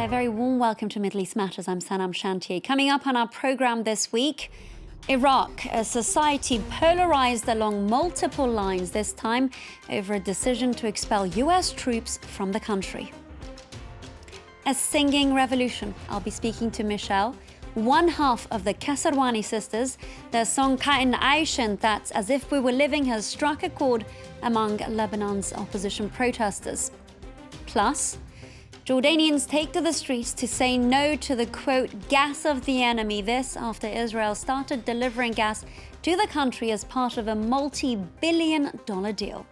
Hello, very warm welcome to Middle East Matters. I'm Sanam Shantier. Coming up on our programme this week, Iraq, a society polarised along multiple lines, this time over a decision to expel US troops from the country. A singing revolution. I'll be speaking to Michelle, one half of the Keserwany sisters. Their song Ka'in Aishin, that's As If We Were Living, has struck a chord among Lebanon's opposition protesters. Plus, Jordanians take to the streets to say no to the, quote, gas of the enemy. This after Israel started delivering gas to the country as part of a multi-billion-dollar deal.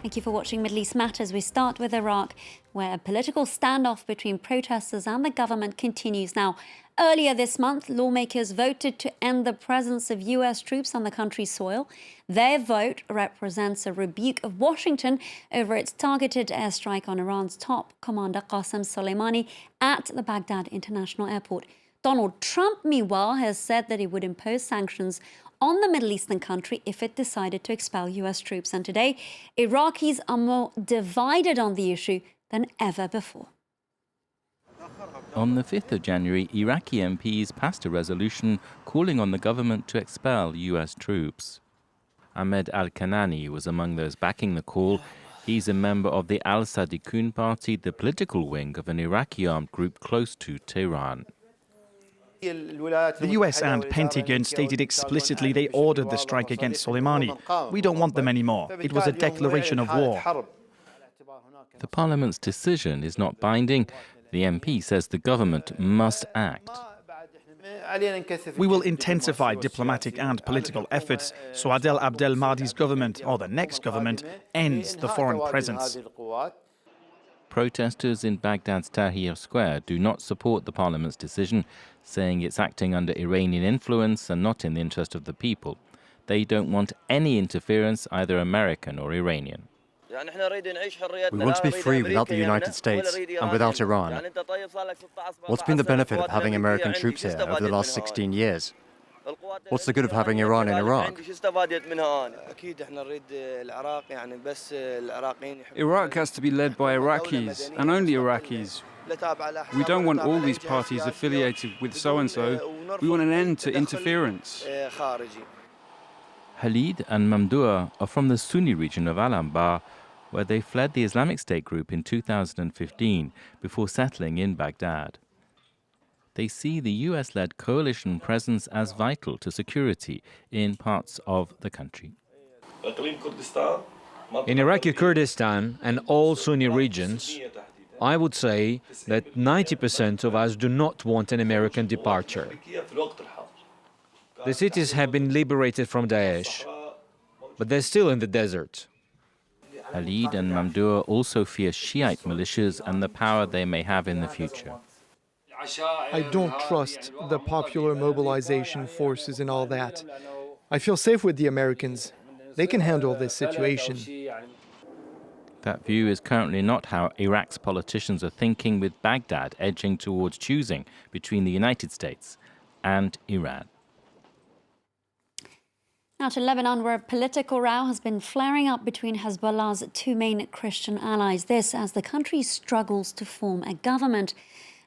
Thank you for watching Middle East Matters. We start with Iraq, where a political standoff between protesters and the government continues. Now, earlier this month, lawmakers voted to end the presence of US troops on the country's soil. Their vote represents a rebuke of Washington over its targeted airstrike on Iran's top commander Qasem Soleimani at the Baghdad International Airport. Donald Trump, meanwhile, has said that he would impose sanctions on the Middle Eastern country if it decided to expel US troops. And today, Iraqis are more divided on the issue than ever before. On the 5th of January, Iraqi MPs passed a resolution calling on the government to expel US troops. Ahmed al-Kanani was among those backing the call. He's a member of the Al-Sadiqun party, the political wing of an Iraqi armed group close to Tehran. The US and Pentagon stated explicitly they ordered the strike against Soleimani. We don't want them anymore. It was a declaration of war. The parliament's decision is not binding. The MP says the government must act. We will intensify diplomatic and political efforts so Adel Abdel Mahdi's government, or the next government, ends the foreign presence. Protesters in Baghdad's Tahrir Square do not support the parliament's decision, saying it's acting under Iranian influence and not in the interest of the people. They don't want any interference, either American or Iranian. We want to be free without the United States and without Iran. What's been the benefit of having American troops here over the last 16 years? What's the good of having Iran in Iraq? Iraq has to be led by Iraqis, and only Iraqis. We don't want all these parties affiliated with so-and-so. We want an end to interference. Khalid and Mamdouh are from the Sunni region of Al-Anbar, where they fled the Islamic State group in 2015 before settling in Baghdad. They see the US-led coalition presence as vital to security in parts of the country. In Iraqi Kurdistan and all Sunni regions, I would say that 90% of us do not want an American departure. The cities have been liberated from Daesh, but they're still in the desert. Khalid and Mamdouh also fear Shiite militias and the power they may have in the future. I don't trust the popular mobilization forces and all that. I feel safe with the Americans. They can handle this situation. That view is currently not how Iraq's politicians are thinking, with Baghdad edging towards choosing between the United States and Iran. Now to Lebanon, where a political row has been flaring up between Hezbollah's two main Christian allies. This as the country struggles to form a government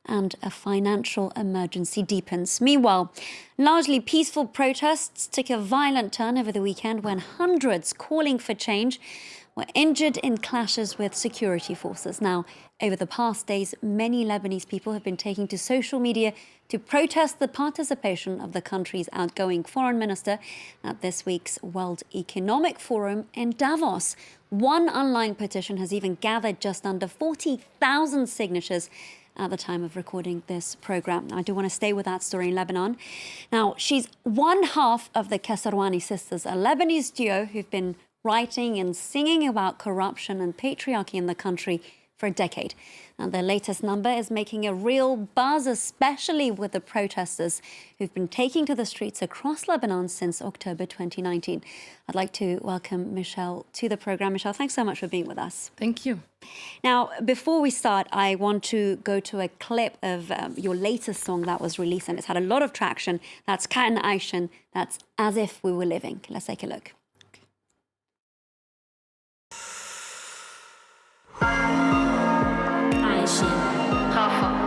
and a financial emergency deepens. Meanwhile, largely peaceful protests took a violent turn over the weekend when hundreds calling for change were injured in clashes with security forces. Now, over the past days, many Lebanese people have been taking to social media to protest the participation of the country's outgoing foreign minister at this week's World Economic Forum in Davos. One online petition has even gathered just under 40,000 signatures at the time of recording this programme. I do want to stay with that story in Lebanon. Now, she's one half of the Keserwany sisters, a Lebanese duo who've been writing and singing about corruption and patriarchy in the country for a decade. And their latest number is making a real buzz, especially with the protesters who've been taking to the streets across Lebanon since October 2019. I'd like to welcome Michelle to the programme. Michelle, thanks so much for being with us. Thank you. Now, before we start, I want to go to a clip of your latest song that was released, and it's had a lot of traction. That's Ka'in Aishin. That's As If We Were Living. Let's take a look. عايشين خافوا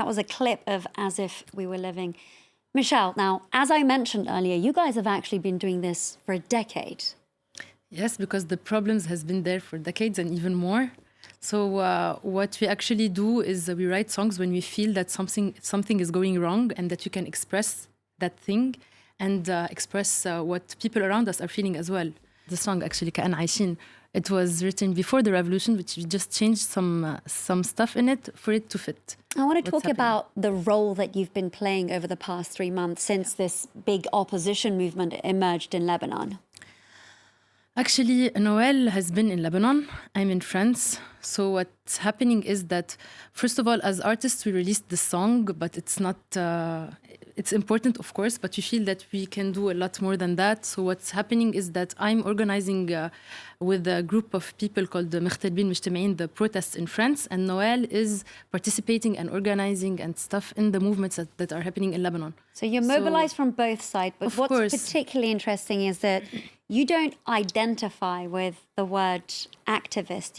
That was a clip of As If We Were Living. Michelle, now, as I mentioned earlier, you guys have actually been doing this for a decade. Yes, because the problems has been there for decades and even more. So what we actually do is we write songs when we feel that something is going wrong and that you can express that thing and express what people around us are feeling as well. The song actually, كأن عايشين, it was written before the revolution, which we just changed some stuff in it for it to fit. I want to talk about the role that you've been playing over the past 3 months since this big opposition movement emerged in Lebanon. Actually, Noel has been in Lebanon. I'm in France. So what's happening is that, first of all, as artists, we released the song, but it's not... it's important, of course, but we feel that we can do a lot more than that. So what's happening is that I'm organizing with a group of people called the مغتربين مجتمعين, the protests in France, and Noel is participating and organizing and stuff in the movements that are happening in Lebanon. So you're mobilized from both sides, but what's particularly interesting is that you don't identify with the word activist.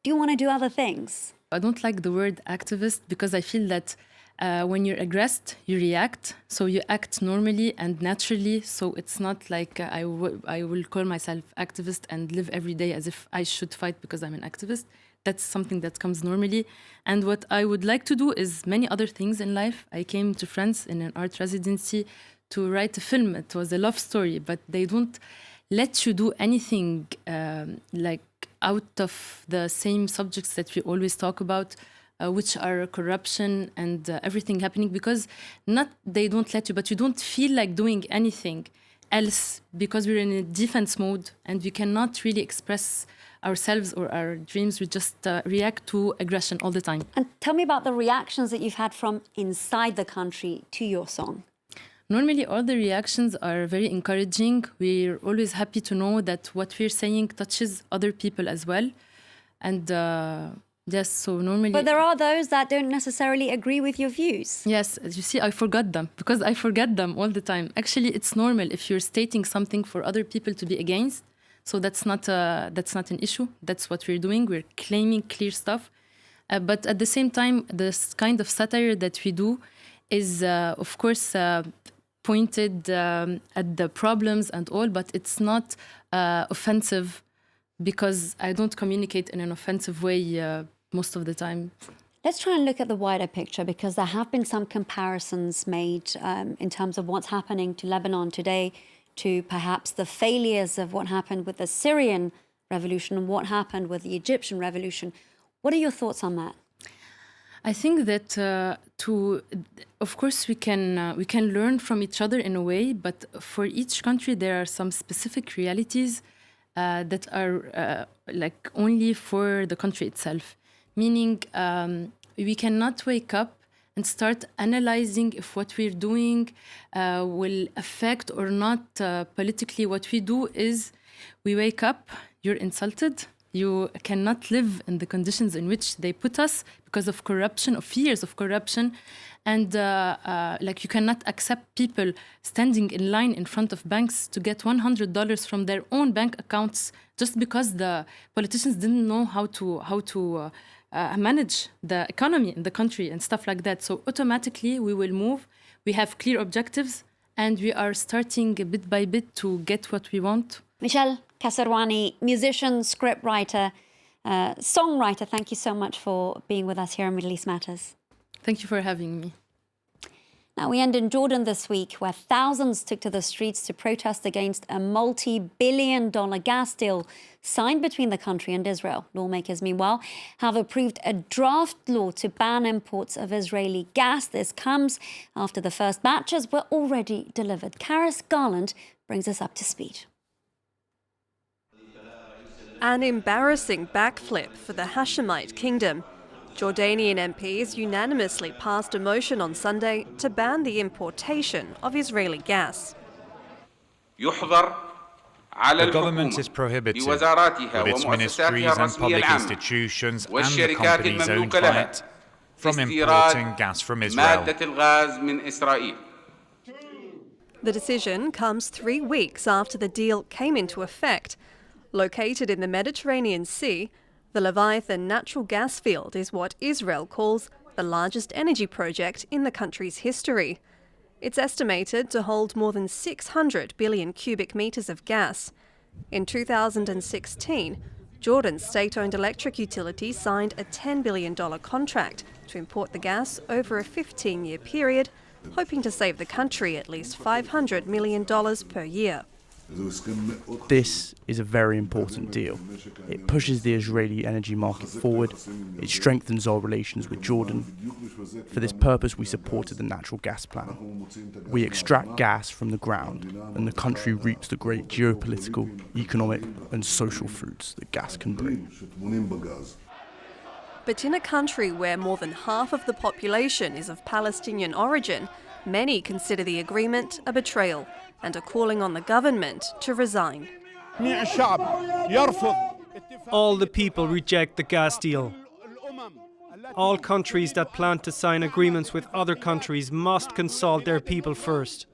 You want to do other things. I don't like the word activist because I feel that when you're aggressed, you react. So you act normally and naturally. So it's not like I will call myself activist and live every day as if I should fight because I'm an activist. That's something that comes normally. And what I would like to do is many other things in life. I came to France in an art residency to write a film. It was a love story, but they don't let you do anything like out of the same subjects that we always talk about, which are corruption and everything happening, because not they don't let you, but you don't feel like doing anything else because we're in a defense mode and we cannot really express ourselves or our dreams. We just react to aggression all the time. And tell me about the reactions that you've had from inside the country to your song. Normally, all the reactions are very encouraging. We're always happy to know that what we're saying touches other people as well. And yes, so normally... But there are those that don't necessarily agree with your views. Yes, as you see, I forgot them because I forget them all the time. Actually, it's normal if you're stating something for other people to be against. So that's not an issue. That's what we're doing. We're claiming clear stuff. But at the same time, this kind of satire that we do is, of course, pointed at the problems and all, but it's not offensive because I don't communicate in an offensive way most of the time. Let's try and look at the wider picture, because there have been some comparisons made in terms of what's happening to Lebanon today to perhaps the failures of what happened with the Syrian revolution and what happened with the Egyptian revolution. What are your thoughts on that? I think that of course, we can learn from each other in a way, but for each country there are some specific realities that are like only for the country itself. Meaning, we cannot wake up and start analyzing if what we're doing will affect or not politically. What we do is we wake up, you're insulted. You cannot live in the conditions in which they put us because of corruption, of fears of corruption. And like you cannot accept people standing in line in front of banks to get $100 from their own bank accounts just because the politicians didn't know how to manage the economy in the country and stuff like that. So automatically we will move. We have clear objectives and we are starting bit by bit to get what we want. Michelle Keserwany, musician, scriptwriter, songwriter, thank you so much for being with us here on Middle East Matters. Thank you for having me. Now, we end in Jordan this week, where thousands took to the streets to protest against a multi-billion-dollar gas deal signed between the country and Israel. Lawmakers, meanwhile, have approved a draft law to ban imports of Israeli gas. This comes after the first batches were already delivered. Karis Garland brings us up to speed. An embarrassing backflip for the Hashemite kingdom. Jordanian MPs unanimously passed a motion on Sunday to ban the importation of Israeli gas. The government is prohibited, with its ministries and public institutions and the companies owned by it, from importing gas from Israel. The decision comes 3 weeks after the deal came into effect. Located in the Mediterranean Sea, the Leviathan natural gas field is what Israel calls the largest energy project in the country's history. It's estimated to hold more than 600 billion cubic metres of gas. In 2016, Jordan's state-owned electric utility signed a $10 billion contract to import the gas over a 15-year period, hoping to save the country at least $500 million per year. This is a very important deal. It pushes the Israeli energy market forward. It strengthens our relations with Jordan. For this purpose, we supported the natural gas plan. We extract gas from the ground, and the country reaps the great geopolitical, economic, and social fruits that gas can bring. But in a country where more than half of the population is of Palestinian origin, many consider the agreement a betrayal and are calling on the government to resign. All the people reject the gas deal. All countries that plan to sign agreements with other countries must consult their people first.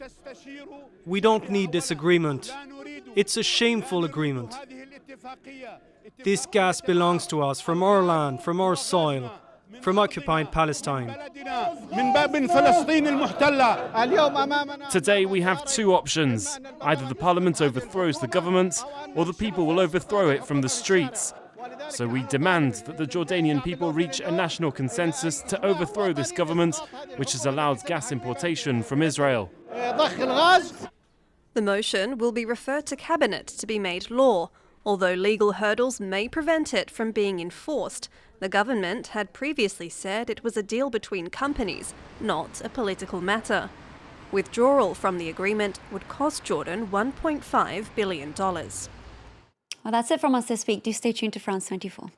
We don't need this agreement. It's a shameful agreement. This gas belongs to us, from our land, from our soil, from occupied Palestine. Today we have two options. Either the parliament overthrows the government, or the people will overthrow it from the streets. So we demand that the Jordanian people reach a national consensus to overthrow this government, which has allowed gas importation from Israel. The motion will be referred to Cabinet to be made law. Although legal hurdles may prevent it from being enforced, the government had previously said it was a deal between companies, not a political matter. Withdrawal from the agreement would cost Jordan $1.5 billion. Well, that's it from us this week. Do stay tuned to France 24.